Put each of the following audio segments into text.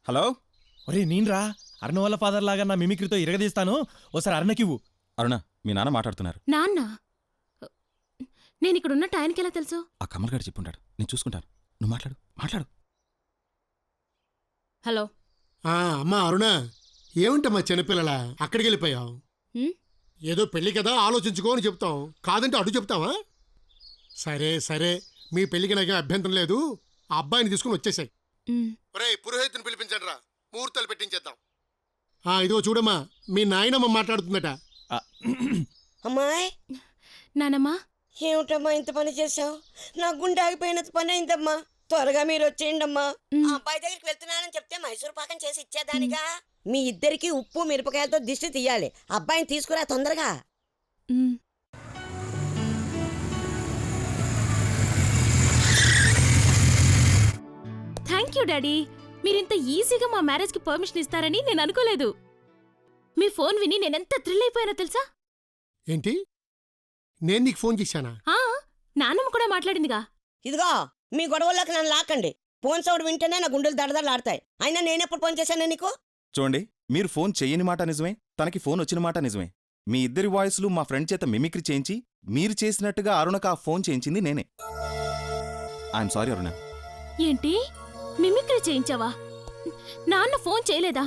Hello. ఒరే నేనురా అరుణ వాళ్ళ ఫాదర్ లాగా నా మిమిక్రీతో ఇరగదీస్తాను. ఓసారి అరుణకివ్వు. అరుణ, మీ నాన్న మాట్లాడుతున్నారు. నాన్న? నేను ఇక్కడ ఉన్నట్టు ఆయనకి ఎలా తెలుసు? ఆ కమల్ గారు చెప్పుంటాడు, నేను చూసుకుంటాను. నువ్వు మాట్లాడు. హలో. అమ్మా అరుణ, ఏమిటమ్మా చిన్నపిల్లల అక్కడికి వెళ్ళిపోయావు? ఏదో పెళ్లి కదా ఆలోచించుకో అని చెప్తాం, కాదంటే అడు చెప్తావా? సరే సరే, మీ పెళ్లికి నాకేం అభ్యంతరం లేదు. ఆ అబ్బాయిని తీసుకుని వచ్చేసాయి. పురోహితుని పిలిపించండి రా, ముహూర్తాలు పెట్టించేద్దాం. ఇదిగో చూడమ్మా, మీ నాయనమ్మ మాట్లాడుతుందట. అమ్మాయి. నానమ్మా. ఏమిటమ్మా ఇంత పని చేసావు? నా గుండె ఆగిపోయినంత పని అయిందమ్మా. త్వరగా మీరు వచ్చేయండి అమ్మా. ఆ అబ్బాయి దగ్గరికి వెళ్తున్నానని చెప్తే మైసూర్ పాకం చేసి ఇచ్చేదానిగా. మీ ఇద్దరికి ఉప్పు మిరపకాయలతో దిష్టి తీయాలి. అబ్బాయిని తీసుకురా తొందరగా. Thank you daddy. మీరింత ఈజీగా మా మ్యారేజ్కి పర్మిషన్ ఇస్తారని నేను అనుకోలేదు. మీ ఫోన్ విని నేనెంత థ్రిల్ అయిపోయానో తెలుసా? ఏంటి, నేను నీకు ఫోన్ చేశానా? నాన్నమ్మ కూడా మాట్లాడిందిగా. ఇదిగో, మీ గొడవల్లోకి నన్ను లాక్కండి. ఫోన్ సౌండ్ వింటేనే నా గుండెలు దడదడలాడతాయి. అయినా నేనెప్పుడు ఫోన్ చేశాను నీకు? చూడండి, మీరు ఫోన్ చెయ్యని మాట నిజమే, తనకి ఫోన్ వచ్చిన మాట నిజమే. మీ ఇద్దరి వాయిస్లు మా ఫ్రెండ్ చేత మిమిక్రీ చేయించి మీరు చేసినట్టుగా అరుణకు ఆ ఫోన్ చేయించింది నేనే. ఐఎమ్ సారీ అరుణ. ఏంటి, మిమిక్రీ చేయించావా? నాన్న ఫోన్ చేయలేదా?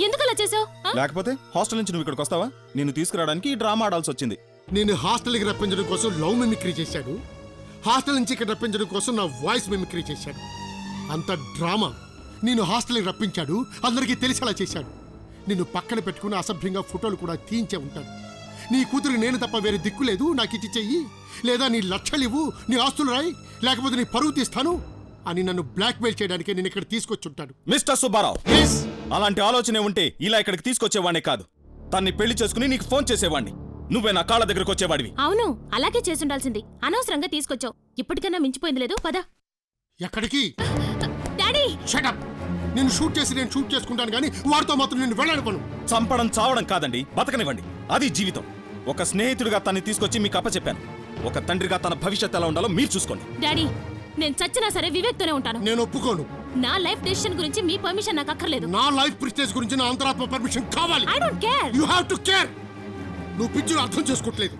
ఎందుకలా చేసావు? లేకపోతే హాస్టల్ నుంచి నువ్వు ఇక్కడికి వస్తావా? నిన్ను తీసుకురావడానికి ఈ డ్రామా ఆడాల్సి వచ్చింది. నేను హాస్టల్కి రప్పించడం కోసం లవ్ మిమిక్రీ చేశాడు. హాస్టల్ నుంచి ఇక్కడ రప్పించడం కోసం నా వాయిస్ మిమిక్రీ చేశాడు. అంత డ్రామా. నేను హాస్టల్కి రప్పించాడు, అందరికీ తెలిసేలా చేశాడు. నిన్ను పక్కన పెట్టుకుని అసభ్యంగా ఫోటోలు కూడా తీయించే ఉంటాడు. నీ కూతురు నేను తప్ప వేరే దిక్కు లేదు, నాకు ఇచ్చి చెయ్యి, లేదా నీ లక్షలివ్వు, నీ ఆస్తులు రాయి, లేకపోతే నీ పరువు తీస్తాను అని నన్ను బ్లాక్మెయిల్ చేయడానికి నేను ఇక్కడ తీసుకొచ్చుంటాడు. మిస్టర్ సుబ్బారావు, అలాంటి ఆలోచనే ఉంటే ఇలా ఇక్కడికి తీసుకొచ్చేవాడిని కాదు. తన్ని పెళ్లి చేసుకుని నీకు ఫోన్ చేసేవాడిని. నువ్వే నా కాళ్ళ దగ్గరకు వచ్చేవాడివి. అవును, అలాగే చేసుండాల్సింది. అనవసరంగా తీసుకొచ్చావు. ఇప్పటికన్నా మించిపోయింది లేదు. పద. ఎక్కడికి? Daddy shut up. నేను షూట్ చేసి నేను షూట్ చేసుకుంటాను కానీ వాడితో మాత్రం నేను వెళ్ళానుకోను. చంపడం చావడం కాదండి, బతకనివ్వండి. అది జీవితం. ఒక స్నేహితుడిగా తన్ని తీసుకొచ్చి మీకు అప్పచెప్పాను. ఒక తండ్రిగా తన భవిష్యత్తు ఎలా ఉండాలో మీరు చూసుకోండి. డాడీ, నేను చచ్చినా సరే వివేక్తోనే ఉంటాను. నేను ఒప్పుకోను. నా లైఫ్ డెసిషన్ గురించి మీ పర్మిషన్ నాకు అక్కర్లేదు. నా లైఫ్ ప్రెస్టేజ్ గురించి నా అంతరాత్మ పర్మిషన్ కావాలి. I don't care. You have to care. నువ్వు పిచ్చును అర్థం చేసుకోవట్లేదు.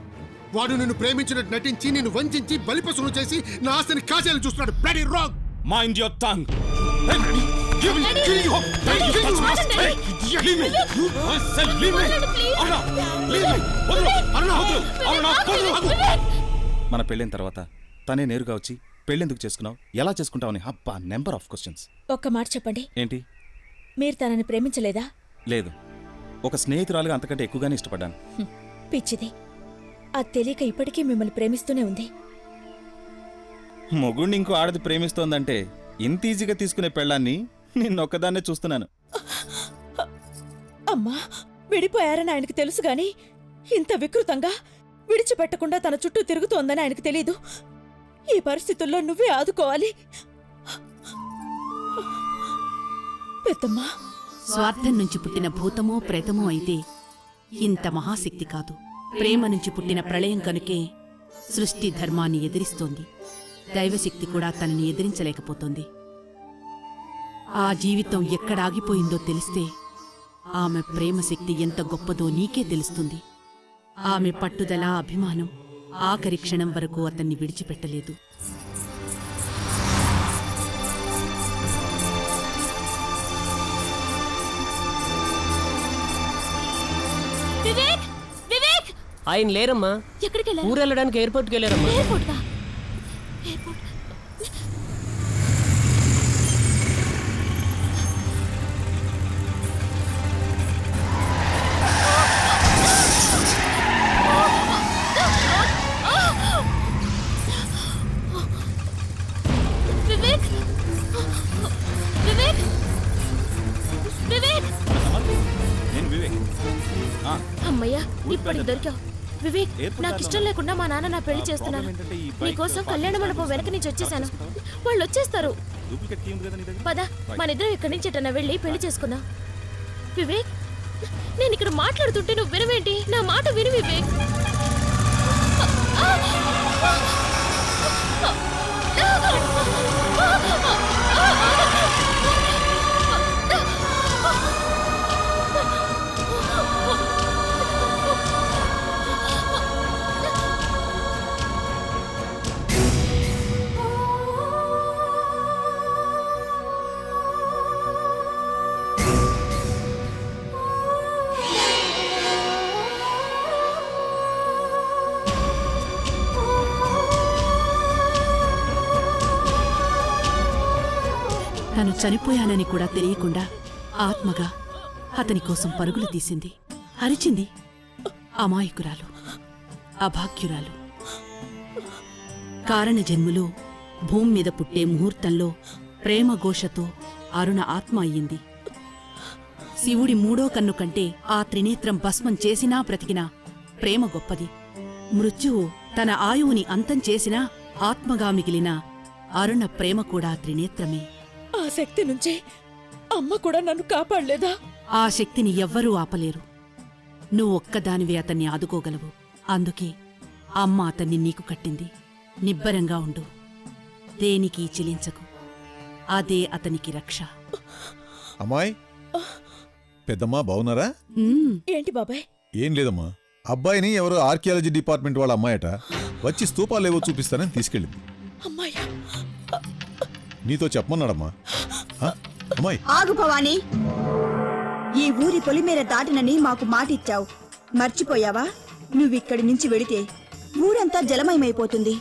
వాడు నిన్ను ప్రేమించినట్టు నటించి నిన్ను వంచి బలిపశువును చేసి నా ఆస్తిని కాజేయాలని చూస్తున్నాడు. Bloody wrong. Mind your tongue. మన పెళ్ళైన తర్వాత తనే నేరుగా వచ్చి పెళ్ళెందుకు చేసుకున్నావు, ఎలా చేసుకుంటావని అబ్బా నెంబర్ ఆఫ్ క్వశ్చన్స్. ఒక్క మాట చెప్పండి. ఏంటి? మీరు తనని ప్రేమించలేదా? లేదు, ఒక స్నేహితురాలుగా అంతకంటే ఎక్కువగానే ఇష్టపడ్డాను. పిచ్చిది, అది తెలియక ఇప్పటికీ మిమ్మల్ని ప్రేమిస్తూనే ఉంది. మొగుణ్ణి ఇంకో ఆడది ప్రేమిస్తోందంటే ఇంత ఈజీగా తీసుకునే పెళ్ళాన్ని నిన్నొక్కదాన్నే చూస్తున్నాను. అమ్మా, విడిపోయారని ఆయనకు తెలుసు గాని ఇంత వికృతంగా విడిచిపెట్టకుండా తన చుట్టూ తిరుగుతోందని ఆయనకు తెలీదు. ఈ పరిస్థితుల్లో నువ్వే ఆదుకోవాలి. పెద్దమ్మా, స్వార్థం నుంచి పుట్టిన భూతమో ప్రేతమో అయితే ఇంత మహాశక్తి కాదు. ప్రేమ నుంచి పుట్టిన ప్రళయం కనుకే సృష్టి ధర్మాన్ని ఎదిరిస్తోంది. దైవశక్తి కూడా తనని ఎదిరించలేకపోతోంది. ఆ జీవితం ఎక్కడాగిపోయిందో తెలిస్తే ఆమె ప్రేమశక్తి ఎంత గొప్పదో నీకే తెలుస్తుంది. ఆమె పట్టుదల, అభిమానం ఆఖరి క్షణం వరకు అతన్ని విడిచిపెట్టలేదు. వివేక్, వివేక్! ఆయన లేరమ్మా. ఎక్కడికి వెళ్ళారు? ఊరు వెళ్ళడానికి ఎయిర్పోర్ట్కి వెళ్ళారమ్మా. ఎయిర్పోర్ట్. వివేక్, వివేక్, వివేక్! నేను వివేక్. అమ్మయ్యా, ఇప్పటికి దొరికావు. వివేక్, నాకు ఇష్టం లేకుండా మా నాన్న నా పెళ్లి చేస్తున్నారు. నీకోసం కళ్యాణ మండపం వెనక నుంచి వచ్చేసాను. వాళ్ళు వచ్చేస్తారు. పద, మనిద్దరం ఇక్కడి నుంచి ఎటన్నా వెళ్ళి పెళ్లి చేసుకుందాం. వివేక్, నేను ఇక్కడ మాట్లాడుతుంటే నువ్వు వినవేంటి? నా మాట విను వివేక్. తను చనిపోయానని కూడా తెలియకుండా ఆత్మగా అతని కోసం పరుగులు తీసింది, అరిచింది. అమాయకురాలు, అభాగ్యురాలు. కారణజన్ములు భూమి మీద పుట్టే ముహూర్తంలో ప్రేమఘోషతో అరుణ ఆత్మ అయ్యింది. శివుడి మూడో కన్ను కంటే ఆ త్రినేత్రం భస్మం చేసినా బ్రతికినా ప్రేమ గొప్పది. మృత్యువు తన ఆయువుని అంతం చేసినా ఆత్మగా మిగిలిన అరుణ ప్రేమ కూడా త్రినేత్రమే. ఆ శక్తి నుంచి అమ్మ కూడా నన్ను కాపాడలేదా? ఆ శక్తిని ఎవ్వరూ ఆపలేరు. నువ్వొక్కదానివే అతన్ని ఆదుకోగలవు. అందుకే అమ్మ అతన్ని నీకు కట్టింది. నిబ్బరంగా ఉండు, దేనికి చిలించకు. అదే అతనికి రక్ష. అమ్మాయి, పెద్దమ్మా బావున్నారా? ఏంటి బాబాయ్? ఏం లేదమ్మా, అబ్బాయిని ఎవరో ఆర్కియాలజీ డిపార్ట్మెంట్ వాళ్ళ అమ్మాయట వచ్చి స్తూపాలేవో చూపిస్తానని తీసుకెళ్ళింది. అమ్మాయ్యా, నీతో చెప్పమన్నాడమ్మా. అమ్మాయి, ఆగు భవానీ, ఈ ఊరి పొలిమేర దాటినని మాకు మాటిచ్చావు, మర్చిపోయావా? నువ్విక్కడి నుంచి వెడితే ఊరంతా జలమయమైపోతుంది.